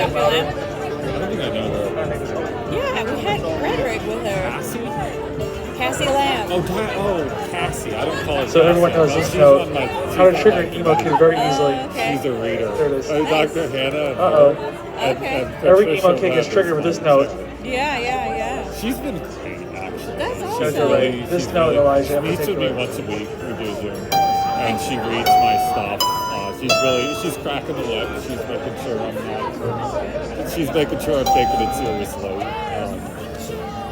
Dr. Lamb? I don't think I know her. Yeah, we had Frederick with her. Cassie? Cassie Lamb. Oh, Cassie. I don't call her So everyone knows this note. How to trigger an emo kid very easily. Okay. She's a reader. There it is. Oh, Dr. Hannah. Okay. Every emo kid gets triggered with this note. Yeah. She's been great, actually. That's Shows awesome. you right. This note, Elijah, in She meets with me particular. once a week. We do Zoom. And she reads my stuff. She's cracking the whip. She's making sure I'm taking it seriously.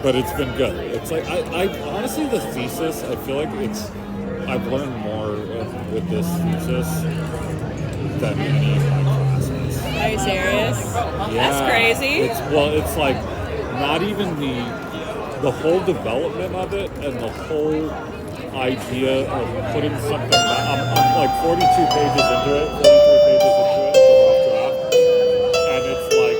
But it's been good. It's like, I honestly, the thesis, I feel like I've learned more with this thesis than any of my classes. Are you serious? Yeah. That's crazy. It's like not even the whole development of it and the whole idea of putting something. I'm like 42 pages into it, 43 pages into it, the rough draft, and it's like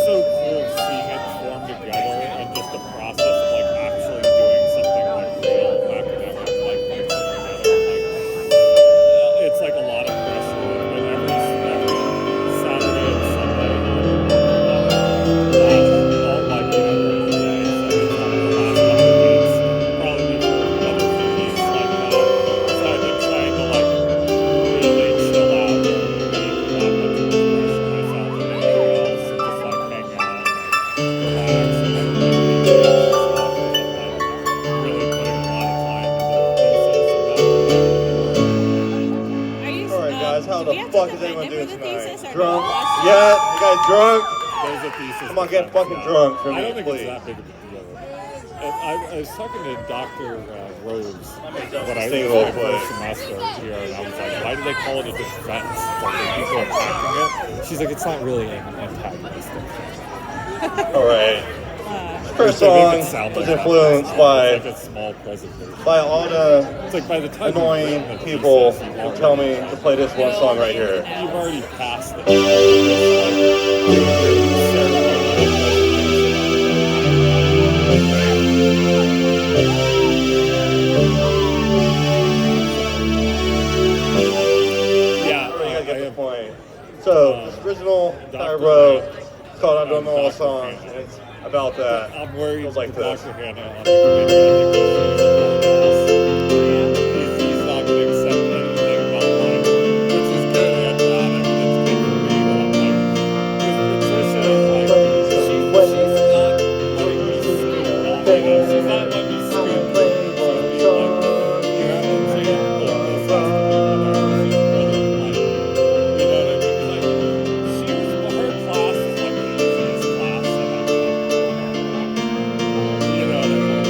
so cool seeing it form together and just the process of like actually doing something like real academic, like putting something together. Like it's like a lot of pressure, and every Saturday and Sunday, all like the day, so it's like the last couple of weeks, probably before another few weeks like that. So I've been trying to like really chill out and not put too much pressure on myself and anything else, and just like hang out, relax, and like read stuff. And really putting a lot of time into the thesis and that. Are you, Alright guys, how do the we have to fuck is defend everyone it doing for the tonight? thesis or Drunk? no? Yeah? You guys drunk? There's a thesis. Come on, get fucking drunk for I me, don't think please. it's that big of a deal. And I was talking to Dr. Rose when I Stay was real my quick. first semester here, and I was like, why do they call it a defense? It's like when people are attacking it. She's like, it's not really an antagonistic thing. Alright. First They make song it sound was like influenced that. by It's like a small presentation. all the It's like by the time annoying you've written the people thesis, who tell me to play this one song right here. you've already passed it. It's like doing your ceremonial I I get the have point. So, this original that I wrote, it's called I Don't Know All Songs, and it's about that. I'm worried Goes like for this. Dr. Hannah on the committee. He's not going to accept anything about mine, which is good. I'm glad. I mean, it's big for me that I'm like, because Patricia is like, she's not letting me scoot on. She's not letting me scoot. She's being like, you have to change this has to be better. She's really like, you know what I mean? Like, her class is like the easiest class that I've taken. You know what I mean?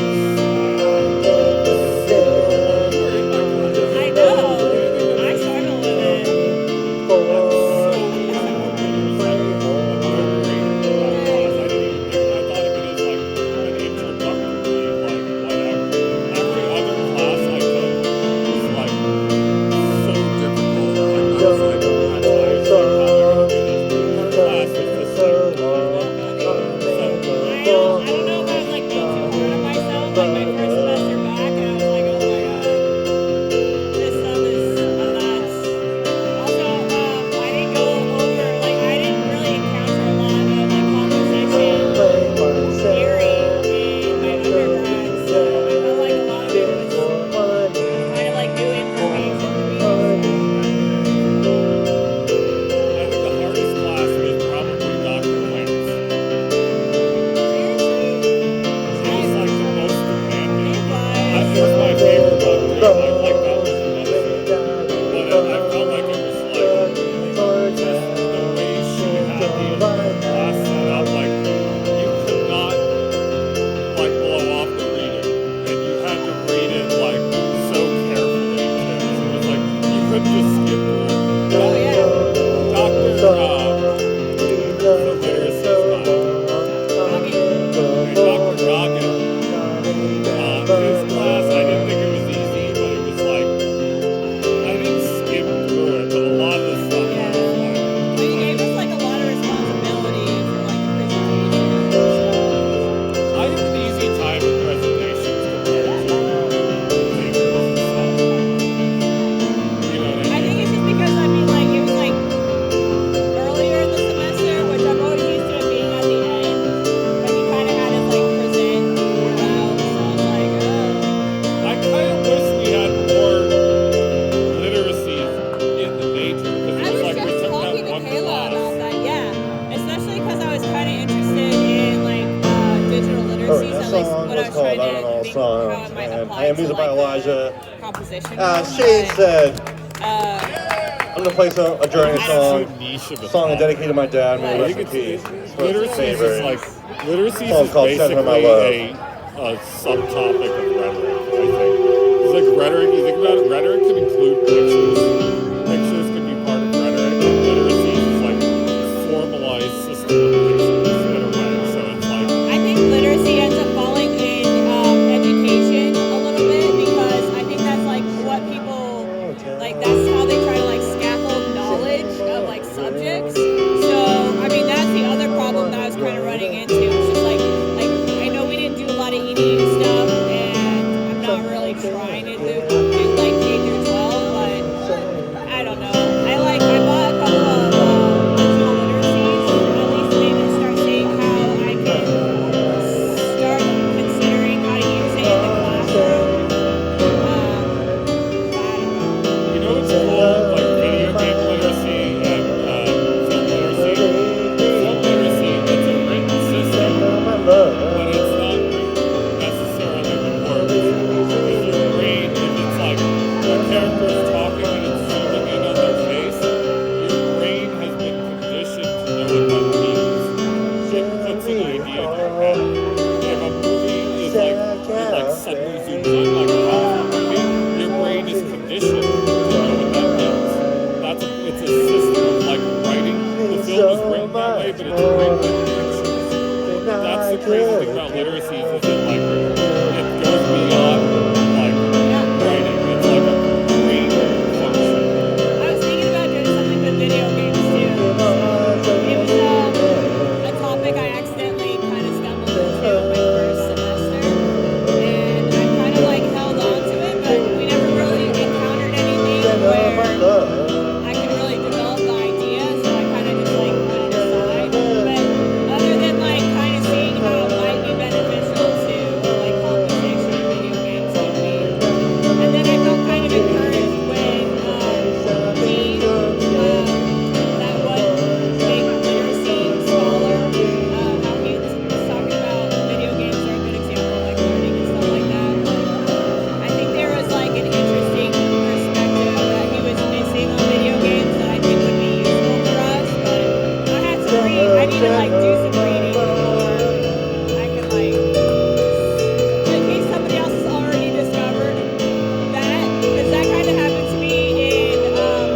composition. She but, said, uh, I'm gonna play a Journey song. Niche of a Song dedicated to my dad. May I he rest think in peace. It's one of his literacy is favorites. like literacy Song is called Center of My basically a subtopic of rhetoric. I think it's like rhetoric. You think about it, rhetoric can include pictures. Pictures can be part of rhetoric. And literacy is like formalized system of pictures in a way. So it's like I think literacy ends up falling in education a little bit because I think that's like what people like. That's how they try to like scaffold knowledge of like subjects. So I mean that's the other problem that I was kind of running into. It's just like I know we didn't do a lot of EDU stuff, and I'm not really trying to do like K through 12, but I don't know. I bought a couple of visual literacies, at least maybe to start seeing how I can start considering how to use it in the classroom. I don't know. you know what's cool, like video game literacy and film literacy. Film literacy, it's a written system, but it's not necessarily with words. Because your brain, if it's like a character is talking and it's zooming in on their face, your brain has been conditioned to know what that means. It puts an idea in your head. If a movie is like, it like suddenly zooms in like a Hollywood movie, your brain is conditioned to know what that means. It's a system of like writing. The film is written that way, but it's written in pictures. That's the crazy thing about literacy is that like it goes beyond like writing. It's like a brain function. I was thinking about doing something with video games too. It was a topic I accidentally kind of stumbled into my first semester, and I kind of like held on to it, but we never really encountered anything where I could really develop the idea, so I kind of just like put it aside. But other than like kind of seeing how it might be beneficial to like composition in video games could be. And then I felt kind of encouraged when Dean, that one big literacy scholar, how he was talking about video games are a good example of like learning and stuff like that. I think there was like an interesting perspective that he was missing on video games that I think would be useful for us. But I had to read. I need to like do some reading before I can like. In case somebody else has already discovered that, because that kind of happened to me in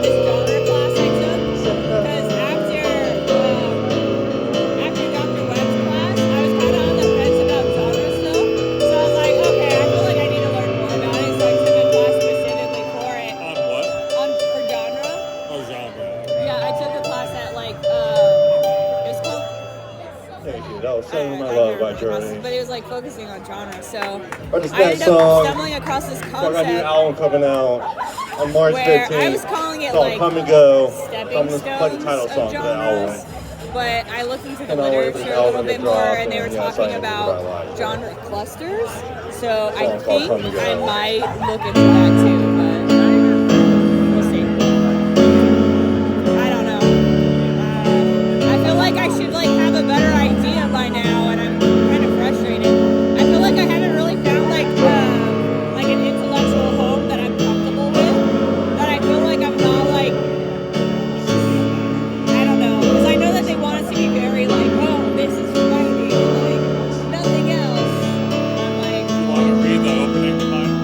this genre class I took. Because after Dr. Webb's class, I was kind of on the fence about genre still. So I was like, okay, I feel like I need to learn more about it. So I took a class specifically for it. On what? For genre. Oh, genre. Yeah, I took a class at like it was called. Thank you. That was Center of My I Love can't by remember the Journey. But it was like focusing on genre. So Or this I next ended up song. stumbling across this I got a new concept album coming out on March where 15th. I was calling it called like Come and Go. stepping I'm gonna play the title stones song of for that album. genres. But I looked into the And I'll wait for literature the a little album to bit get more, dropped, and they were and, yeah, talking sign it about for what I like. genre clusters. So I Song's called think Come and Go. I might look into that too, but we'll see. I don't know. I feel like I should like have a better idea by now, and I'm kind of frustrated. I feel like I haven't really found like an intellectual home that I'm comfortable with. That I feel like I'm not like. I don't know, because I know that they want us to be very like, oh, this is writing, like nothing else. I'm like, You want to read the opening to mine?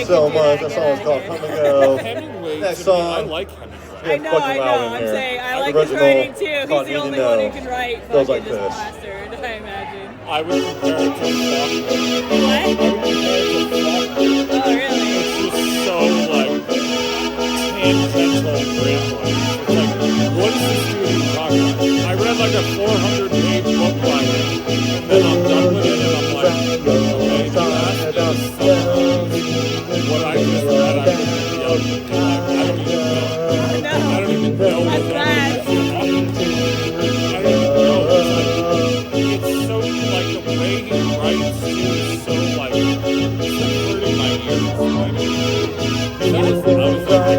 so can do much. that. That song is called Come and Go. Hemingway, Next to me, song. I like Hemingway. I know. I'm saying I like his writing too. He's the only one who can write Goes fucking like this this. bastard, I imagine. I would compare it to Faulkner. What? I would compare it to Faulkner. Oh, really? It's just so, like, tangential rambling. It's like, what is this dude even talking about? I read, like, a 400-page book by him, and then I'm done with it, and I'm like, okay, the last bit is something. What I just read, I wouldn't be able to do. Like, I don't even know. No. I don't even know what That's that bad. is. I don't even know. It's so, like, the way he writes, too, is so, like, it's like hurting my ears. Like, I was like,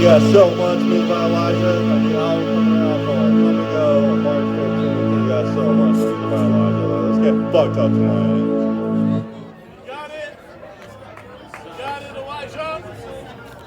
got so much Music by Elijah. I mean, album coming out for Come and Go on March 15th. We got so much Music by Elijah. Let's get fucked up tonight.